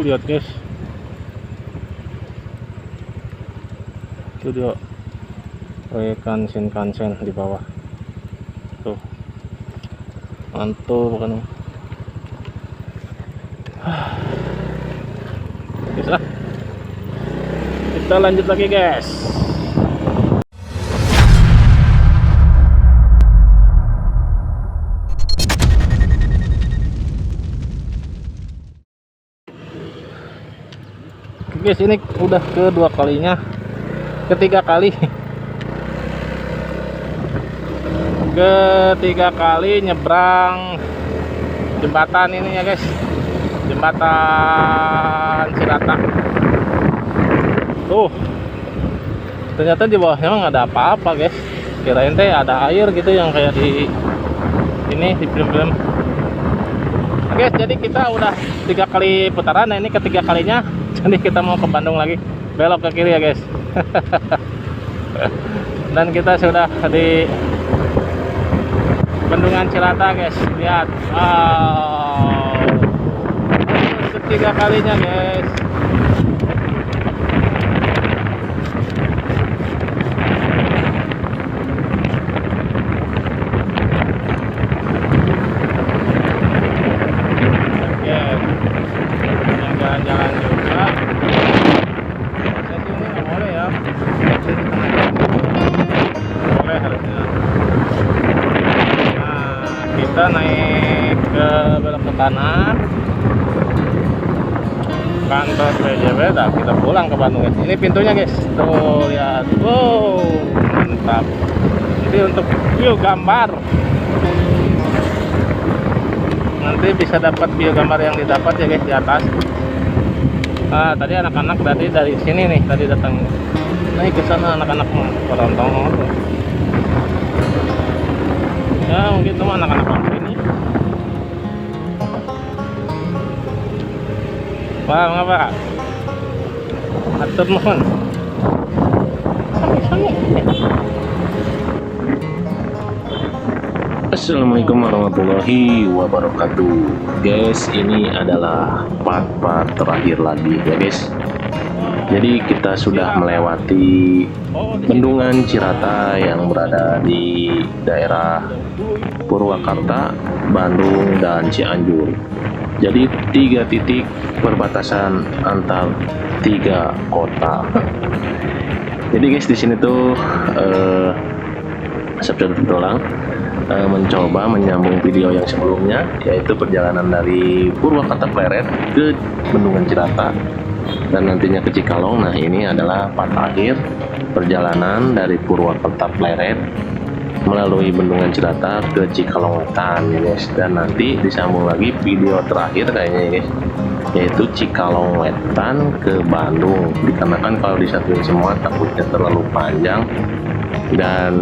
lihat guys, itu dia kansen di bawah tuh, mantul bukan. Bisa, kita lanjut lagi guys. Oke guys, ini udah kedua kalinya, ketiga kali nyebrang jembatan ini ya guys, jembatan Cirata. Tuh, ternyata di bawahnya emang ada apa-apa guys, kirain teh ada air gitu yang kayak di ini di film-film. Oke, jadi kita udah 3 kali putaran, nah ini ketiga kalinya. Jadi kita mau ke Bandung lagi, belok ke kiri ya guys. Dan kita sudah di Bendungan Cirata guys, lihat. Wow, ketiga kalinya guys. Jalan-jalan juga. Saya sini nggak boleh ya. Boleh harusnya. Nah, kita naik ke belok ke kanan. Kantor PJB, nah kita pulang ke Bandung guys. Ini pintunya guys. Tuh lihat. Wow, mantap. Jadi untuk view gambar. Nanti bisa dapat view gambar yang didapat ya guys di atas. Ah, tadi anak-anak tadi dari sini nih tadi datang naik ke sana, anak-anak perontong tuh. Ya mungkin cuma anak-anak ini. Wah, ngapa? Atur nuhun. Sangi-sangi. Assalamualaikum warahmatullahi wabarakatuh. Guys, ini adalah part terakhir lagi ya guys. Jadi kita sudah melewati Bendungan Cirata yang berada di daerah Purwakarta, Bandung, dan Cianjur. Jadi 3 titik perbatasan antar 3 kota. Jadi guys, di sini tuh Asep Petualang mencoba menyambung video yang sebelumnya, yaitu perjalanan dari Purwakarta Pleret ke Bendungan Cirata dan nantinya ke Cikalong. Nah, ini adalah part akhir perjalanan dari Purwakarta Pleret melalui Bendungan Cirata ke Cikalong Wetan ya guys, dan nanti disambung lagi video terakhir kayaknya ya guys, yaitu Cikalong Wetan ke Bandung, dikarenakan kalau disatuin semua takutnya terlalu panjang dan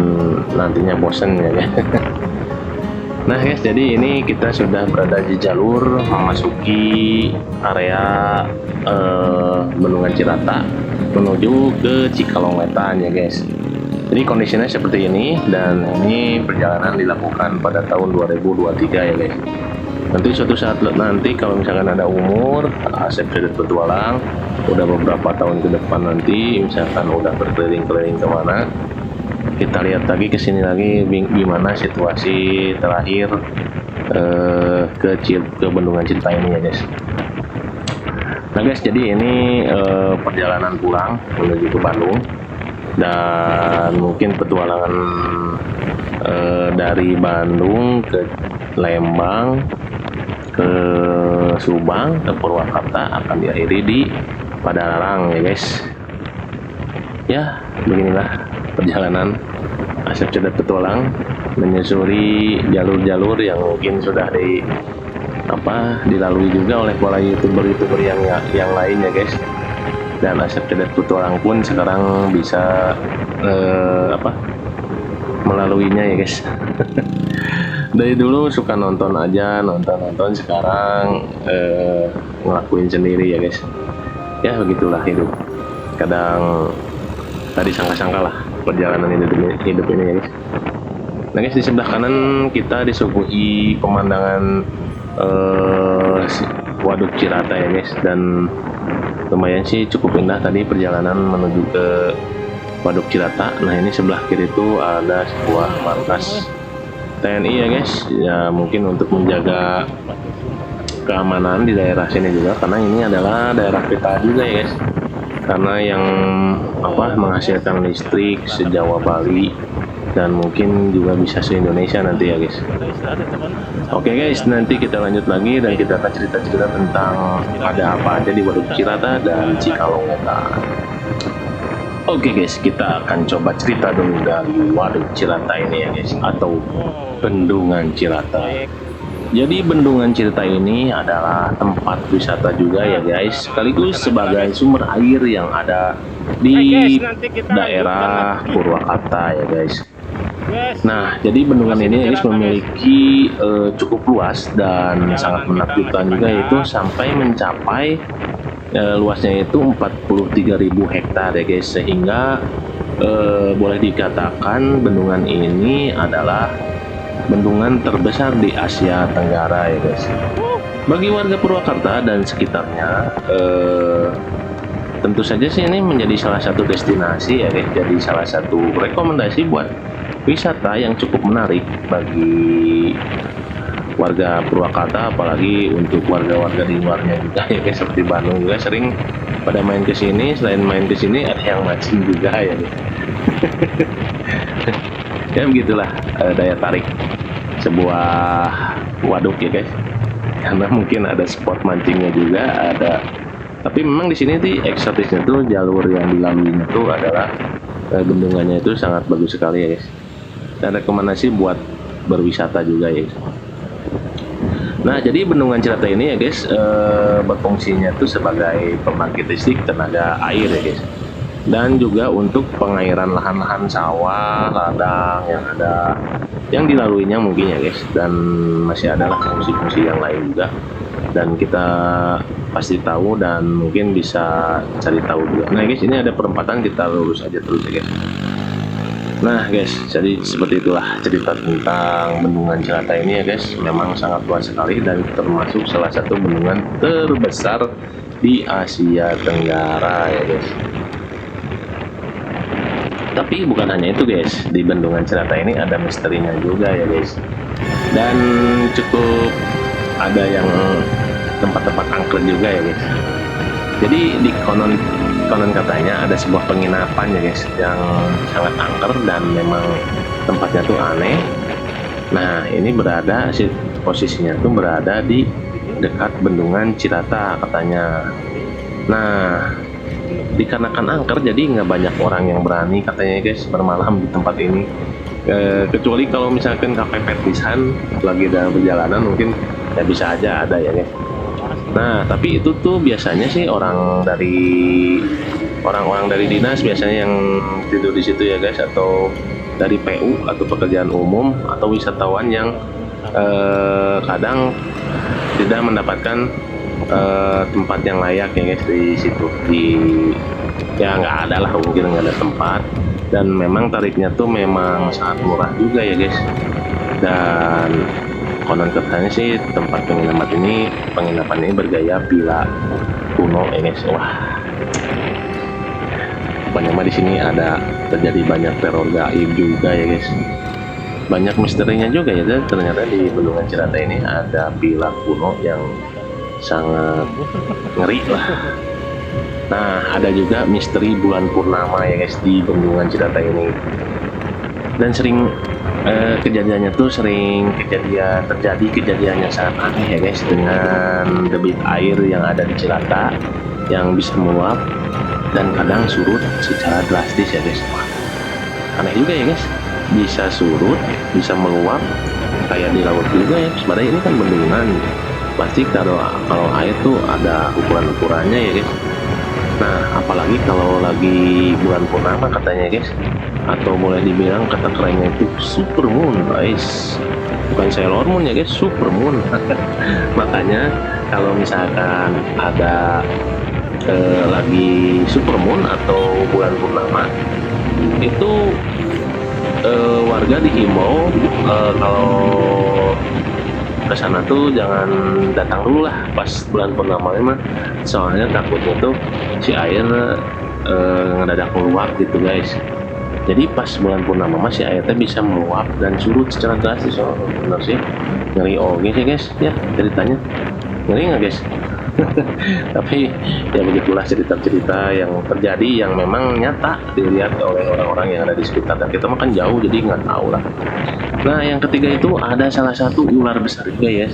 nantinya bosen ya guys. Nah guys, jadi ini kita sudah berada di jalur memasuki area Bendungan Cirata menuju ke Cikalong Wetan ya guys. Jadi kondisinya seperti ini, dan ini perjalanan dilakukan pada tahun 2023 ya guys. Nanti suatu saat nanti kalau misalkan ada umur, Asep Petualang udah beberapa tahun ke depan nanti, misalkan udah berkeliling-keliling kemana, kita lihat lagi kesini lagi gimana situasi terakhir ke Bendungan Cirata ini ya guys. Nah guys, jadi ini perjalanan pulang menuju ke Bandung, dan mungkin petualangan dari Bandung ke Lembang, ke Subang, ke Purwakarta akan diakhiri di Padalarang ya guys. Ya, beginilah perjalanan Asep Petualang menyusuri jalur-jalur yang mungkin sudah dilalui juga oleh para youtuber yang lain ya guys. Dan Asep Petualang pun sekarang bisa melaluinya ya guys. Dari dulu suka nonton sekarang ngelakuin sendiri ya guys. Ya begitulah hidup, kadang tadi sangka-sangka lah perjalanan hidup ini ya guys. Nah guys, di sebelah kanan kita disuguhi pemandangan Waduk Cirata ya guys, dan lumayan sih cukup indah tadi perjalanan menuju ke Waduk Cirata. Nah ini sebelah kiri itu ada sebuah markas TNI ya guys, ya mungkin untuk menjaga keamanan di daerah sini juga, karena ini adalah daerah PTA juga ya guys, karena yang menghasilkan listrik se-Jawa Bali dan mungkin juga bisa se-Indonesia nanti ya guys. Oke guys, nanti kita lanjut lagi dan kita akan cerita-cerita tentang ada apa aja di Waduk Cirata dan Cikalong. Oke guys, kita akan coba cerita dulu dari Waduk Cirata ini ya guys, atau Bendungan Cirata. Jadi Bendungan Cirata ini adalah tempat wisata juga ya guys, sekaligus sebagai sumber air yang ada di daerah Purwakarta ya guys. Nah, jadi bendungan ini guys memiliki cukup luas dan sangat menakjubkan juga, yaitu sampai mencapai luasnya itu 43.000 hektar ya guys, sehingga boleh dikatakan bendungan ini adalah bendungan terbesar di Asia Tenggara ya guys. Bagi warga Purwakarta dan sekitarnya, tentu saja sih ini menjadi salah satu destinasi ya guys, jadi salah satu rekomendasi buat wisata yang cukup menarik bagi warga Purwakarta, apalagi untuk warga-warga di luarnya juga ya guys, seperti Bandung juga sering pada main ke sini. Selain main ke sini ada yang mancing juga ya guys. Ya begitulah daya tarik sebuah waduk ya guys, karena mungkin ada spot mancingnya juga ada. Tapi memang di sini tuh eksotisnya tuh jalur yang dilaluinya tuh adalah bendungannya itu sangat bagus sekali ya guys, dan rekomendasi buat berwisata juga ya guys. Nah jadi Bendungan Cirata ini ya guys berfungsinya tuh sebagai pembangkit listrik tenaga air ya guys, dan juga untuk pengairan lahan-lahan sawah, ladang yang dilaluinya mungkin ya guys, dan masih ada lah fungsi-fungsi yang lain juga, dan kita pasti tahu dan mungkin bisa cari tahu juga. Nah guys, ini ada perempatan, kita lurus aja terus ya guys. Nah guys, jadi seperti itulah cerita tentang Bendungan Cirata ini ya guys. Memang sangat luas sekali dan termasuk salah satu bendungan terbesar di Asia Tenggara ya guys. Tapi bukan hanya itu guys, di Bendungan Cirata ini ada misterinya juga ya guys, dan cukup ada yang tempat-tempat angker juga ya guys. Jadi di konon katanya ada sebuah penginapan ya guys yang sangat angker dan memang tempatnya tuh aneh. Nah ini posisinya tuh berada di dekat Bendungan Cirata katanya. Nah dikarenakan angker jadi nggak banyak orang yang berani katanya guys bermalam di tempat ini, kecuali kalau misalkan kepepet pisan lagi dalam perjalanan mungkin ya bisa aja ada ya guys. Nah tapi itu tuh biasanya sih orang-orang dari dinas biasanya yang tidur di situ ya guys, atau dari PU atau pekerjaan umum, atau wisatawan yang kadang tidak mendapatkan tempat yang layak ya guys di situ. Ya nggak ada lah, mungkin nggak ada tempat, dan memang tarifnya tuh memang sangat murah juga ya guys. Dan konon katanya sih tempat penginapan ini bergaya villa kuno ya guys. Wah, banyak mah di sini terjadi banyak teror gaib juga ya guys. Banyak misterinya juga ya, dan ternyata di Bendungan Cirata ini ada villa kuno yang sangat ngeri lah. Nah ada juga misteri bulan purnama ya guys di Bendungan Cirata ini, dan sering kejadiannya tuh terjadi kejadian yang sangat aneh ya guys, dengan debit air yang ada di Cirata yang bisa meluap dan kadang surut secara drastis ya guys. Wah, aneh juga ya guys, bisa surut bisa meluap kayak di laut juga ya. Sebenarnya ini kan bendungan, pasti kalau air tuh ada ukurannya ya guys. Nah apalagi kalau lagi bulan purnama katanya guys, atau boleh dibilang kata kerennya itu super moon guys, bukan Sailor Moon ya guys, super moon. Makanya kalau misalkan ada lagi super moon atau bulan purnama itu warga dihimbau kalau ke sana tuh jangan datang dulu lah pas bulan purnama mah, soalnya takutnya tuh si air ngedadak meluap gitu guys. Jadi pas bulan purnama mah si airnya bisa meluap dan surut secara drastis. Oh bener sih, ngeri oke sih guys ya ceritanya, ngeri nggak guys? Tapi ya begitulah cerita-cerita yang terjadi yang memang nyata dilihat oleh orang-orang yang ada di sekitar, dan kita makan jauh jadi nggak tahu lah. Nah yang ketiga itu ada salah satu ular besar juga ya.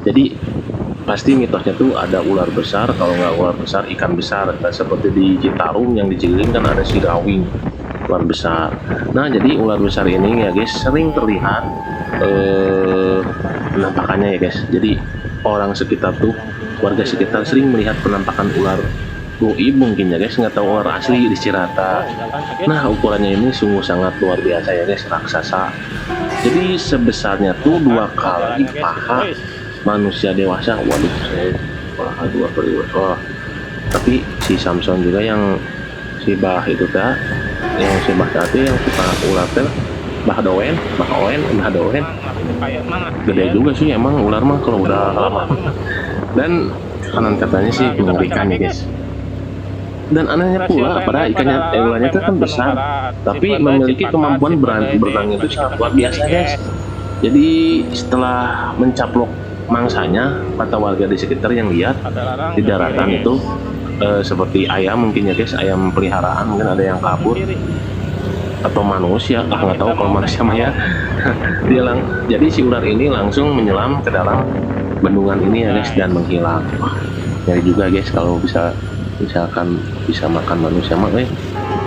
Jadi pasti mitosnya tuh ada ular besar, kalau nggak ular besar ikan besar. Nah, seperti di Citarum yang di Ciling kan ada sirawing, ular besar. Nah jadi ular besar ini ya guys sering terlihat penampakannya ya guys. Jadi orang sekitar tuh, warga sekitar sering melihat penampakan ular goib mungkin ya guys, nggak tahu ular asli di Cirata. Nah ukurannya ini sungguh sangat luar biasa ya guys, raksasa. Jadi sebesarnya tuh 2 kali paha manusia dewasa. Waduh, saya paha 2 kali. Oh, tapi si Samson juga yang si Bah itu teh, yang si Bah tadi yang suka ular teh, Bah Doen, gede juga sih emang ular mah kalau udah lama. Dan konon katanya sih mengerikan ya guys. Dan anehnya pula pada ikannya ularnya itu kan besar, tapi memiliki kemampuan berenang itu sangat luar biasa guys. Jadi setelah mencaplok mangsanya, kata warga di sekitar yang lihat di daratan itu seperti ayam mungkin ya guys, ayam peliharaan mungkin ada yang kabur, atau manusia, nggak tahu kalau manusia mah ya. Jadi si ular ini langsung menyelam ke dalam bendungan ini ya guys dan menghilang. Wah, ngeri juga guys kalau misalkan bisa makan manusia mah,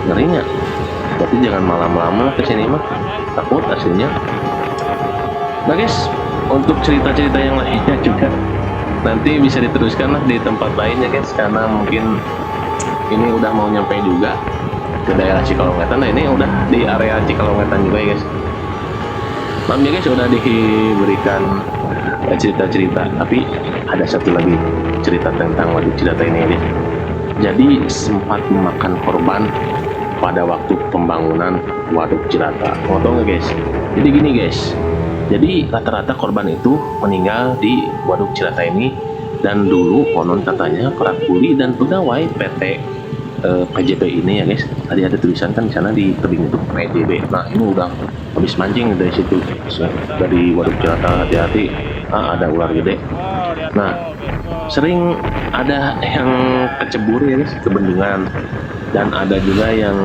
ngerinya. Berarti jangan malam-malam lah kesini mah, takut aslinya. Nah guys, untuk cerita-cerita yang lainnya juga nanti bisa diteruskan lah di tempat lainnya guys, karena mungkin ini udah mau nyampe juga ke daerah Cikalongwetan. Nah ini udah di area Cikalongwetan juga ya guys. Maaf ya guys udah diberikan cerita-cerita, tapi ada satu lagi cerita tentang Waduk Cirata ini ya guys. Jadi sempat memakan korban pada waktu pembangunan Waduk Cirata. Mau tau nggak guys? Jadi gini guys, jadi rata-rata korban itu meninggal di Waduk Cirata ini, dan dulu konon katanya para kuli dan pegawai PT PJB ini ya guys, tadi ada tulisan kan di sana di tebing itu PJB. Nah ini udah habis mancing dari situ, dari Waduk Cirata, hati-hati ada ular gede. Nah sering ada yang kecebur ya guys ke bendungan, dan ada juga yang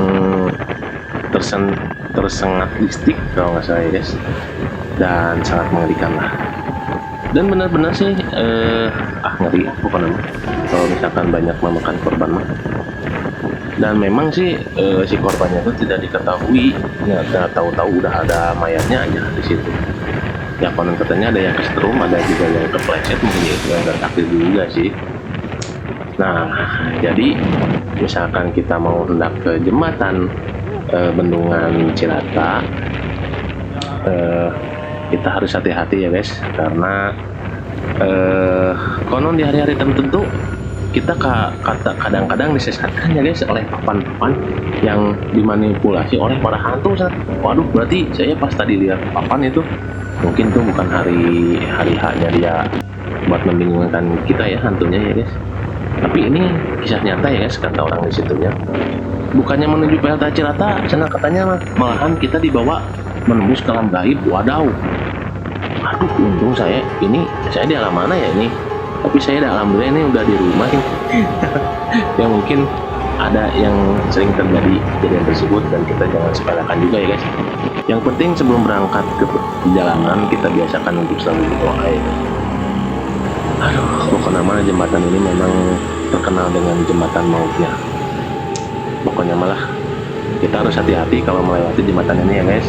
tersengat listrik kalau nggak salah ya guys, dan sangat mengerikan lah. Dan benar-benar sih ngeri bukan namanya kalau misalkan banyak memakan korban mah. Dan memang sih si korbannya itu tidak diketahui, nggak tahu-tahu udah ada mayatnya aja di situ. Ya konon katanya ada yang kesetrum, ada juga yang kepleset, mungkin itu yang nggak takdir juga sih. Nah jadi misalkan kita mau hendak ke jembatan bendungan Cirata, kita harus hati-hati ya guys, karena konon di hari-hari tertentu kita kadang-kadang disesatkan ya guys oleh papan-papan yang dimanipulasi oleh para hantu. Waduh, berarti saya pas tadi lihat papan itu mungkin tuh bukan hari H-nya dia buat membingungkan kita ya hantunya ya guys, tapi ini kisah nyata ya guys, kata orang di situnya. Bukannya menuju PLTA Cirata, sana katanya malahan kita dibawa menembus ke alam gaib. Wadaw, aduh untung saya di alam mana ya ini, tapi saya alhamdulillah ini udah di rumah ya. Ya mungkin ada yang sering terjadi kejadian tersebut, dan kita jangan sepelekan juga ya guys. Yang penting sebelum berangkat ke perjalanan kita biasakan untuk selalu berdoa ya. Aduh, pokoknya mana jembatan ini memang terkenal dengan jembatan mautnya. Pokoknya malah kita harus hati-hati kalau melewati jembatan ini ya guys,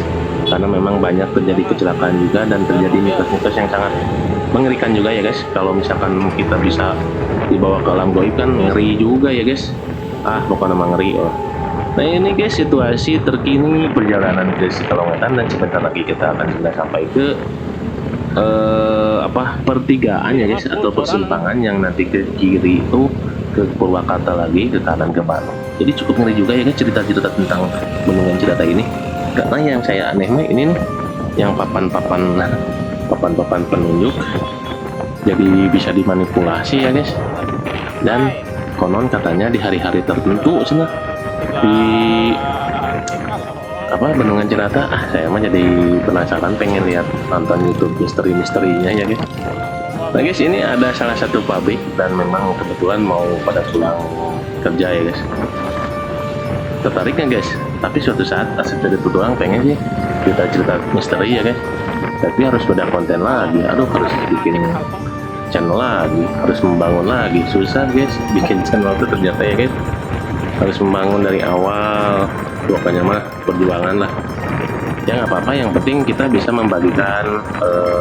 karena memang banyak terjadi kecelakaan juga dan terjadi mitos-mitos yang sangat mengerikan juga ya guys. Kalau misalkan kita bisa dibawa ke alam gaib kan ngeri juga ya guys. Pokoknya ngeri. Nah ini guys situasi terkini perjalanan ke Cikalongwetan, dan sebentar lagi kita akan sudah sampai ke pertigaan ya guys, atau persimpangan yang nanti ke kiri itu ke Purwakarta lagi, ke kanan ke Bandung. Jadi cukup ngeri juga ya guys cerita-cerita tentang Bendungan Cirata ini. Karena yang saya aneh mah ini nih, yang papan-papan papan-papan penunjuk, jadi bisa dimanipulasi ya guys. Dan konon katanya di hari-hari tertentu sana di Bendungan Cirata, saya mah jadi penasaran, pengen lihat, nonton YouTube misteri-misterinya ya guys. Nah guys, ini ada salah satu pabrik dan memang kebetulan mau pada pulang kerja ya guys. Tertarik ya guys, tapi suatu saat Asep jadi petualang pengen sih cerita-cerita misteri ya guys, tapi harus beda konten lagi, aduh harus bikin channel lagi, harus membangun lagi, susah guys bikin channel itu ternyata ya guys, harus membangun dari awal, pokoknya mah perjuangan lah ya. Nggak apa-apa, yang penting kita bisa membagikan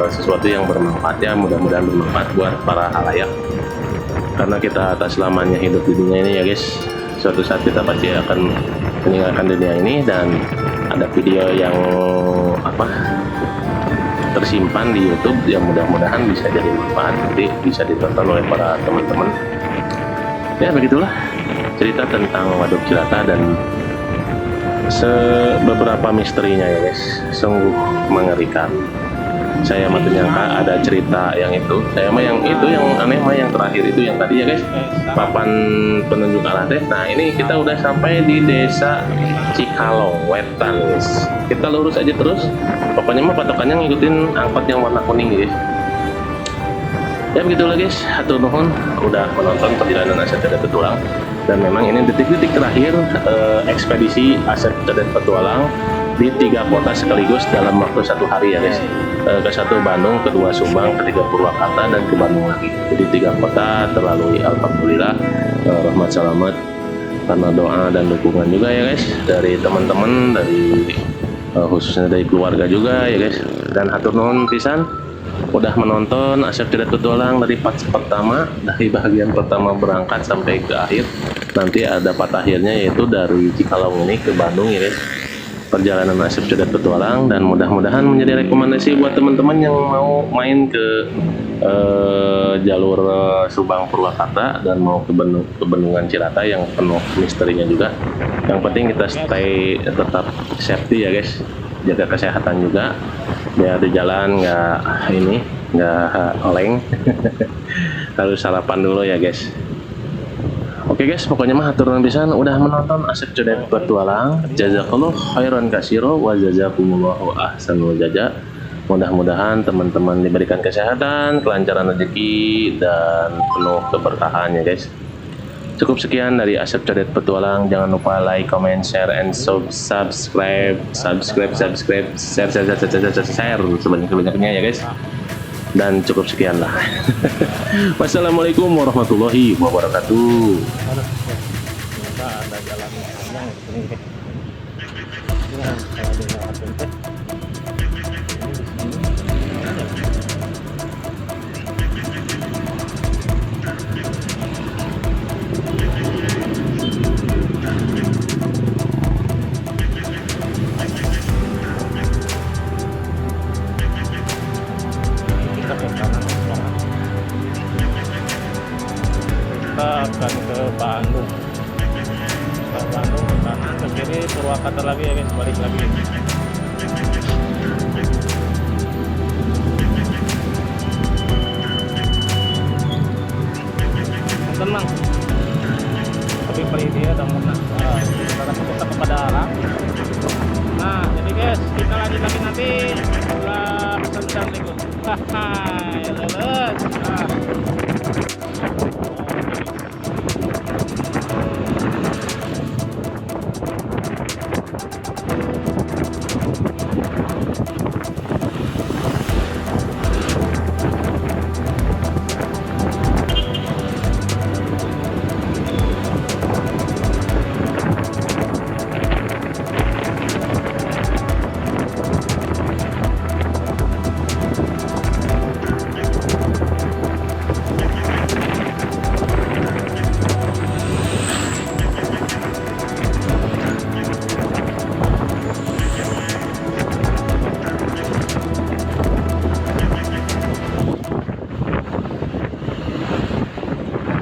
sesuatu yang bermanfaat ya, mudah-mudahan bermanfaat buat para halayak, karena kita tak selamanya hidup di dunia ini ya guys. Suatu saat kita pasti akan meninggalkan dunia ini, dan ada video yang tersimpan di YouTube yang mudah-mudahan bisa jadi manfaat, nanti bisa ditonton oleh para teman-teman ya. Begitulah cerita tentang Waduk Cirata dan beberapa misterinya ya guys, sungguh mengerikan. Saya mah nyangka ada cerita yang itu, saya mah yang itu yang aneh mah yang terakhir itu yang tadi ya guys, papan penunjuk arah teh. Nah ini kita udah sampai di desa Cikalong Wetan guys, kita lurus aja terus, pokoknya mah patokannya ngikutin angkot yang warna kuning guys. Ya begitulah guys, hatur nuhun udah menonton perjalanan Asep Codet Petualang, dan memang ini detik-detik terakhir ekspedisi Asep Codet Petualang di 3 kota sekaligus dalam waktu 1 hari ya guys. Ke 1 Bandung, kedua Subang, ketiga Purwakarta, dan ke Bandung lagi. Jadi 3 kota terlalui, alhamdulillah, rahmat selamat, karena doa dan dukungan juga ya guys dari teman-teman, dari khususnya dari keluarga juga ya guys. Dan hatur nuhun pisan udah menonton Asep Codet Petualang dari part pertama, dari bagian pertama berangkat sampai ke akhir. Nanti ada part akhirnya, yaitu dari Cikalong ini ke Bandung ya guys, perjalanan Asep Codet Petualang. Dan mudah-mudahan menjadi rekomendasi buat teman-teman yang mau main ke jalur Subang Purwakarta dan mau ke Bendungan Cirata yang penuh misterinya juga. Yang penting kita stay tetap safety ya guys, jaga kesehatan juga biar di jalan nggak oleng. Harus sarapan dulu ya guys. Oke guys, pokoknya mah hatur nuhun pisan udah menonton Asep Codet Petualang. Jazakallahu khairan katsira wa jazakumullahu ahsanul jaza. Mudah-mudahan teman-teman diberikan kesehatan, kelancaran rezeki, dan penuh keberkahan ya guys. Cukup sekian dari Asep Codet Petualang. Jangan lupa like, comment, share, and subscribe, share sebanyak-banyaknya ya guys. Dan cukup sekian lah. Wassalamualaikum warahmatullahi wabarakatuh. Ada jalan panjang ini. Kita akan ke Bandung, ke kanan, ke kiri, Purwakarta lagi ya guys, balik lagi. Tenang, tapi beri dia dan mana kita kepada arah. Nah jadi guys, kita lanjut lagi nanti setelah pesan berikut. Haha.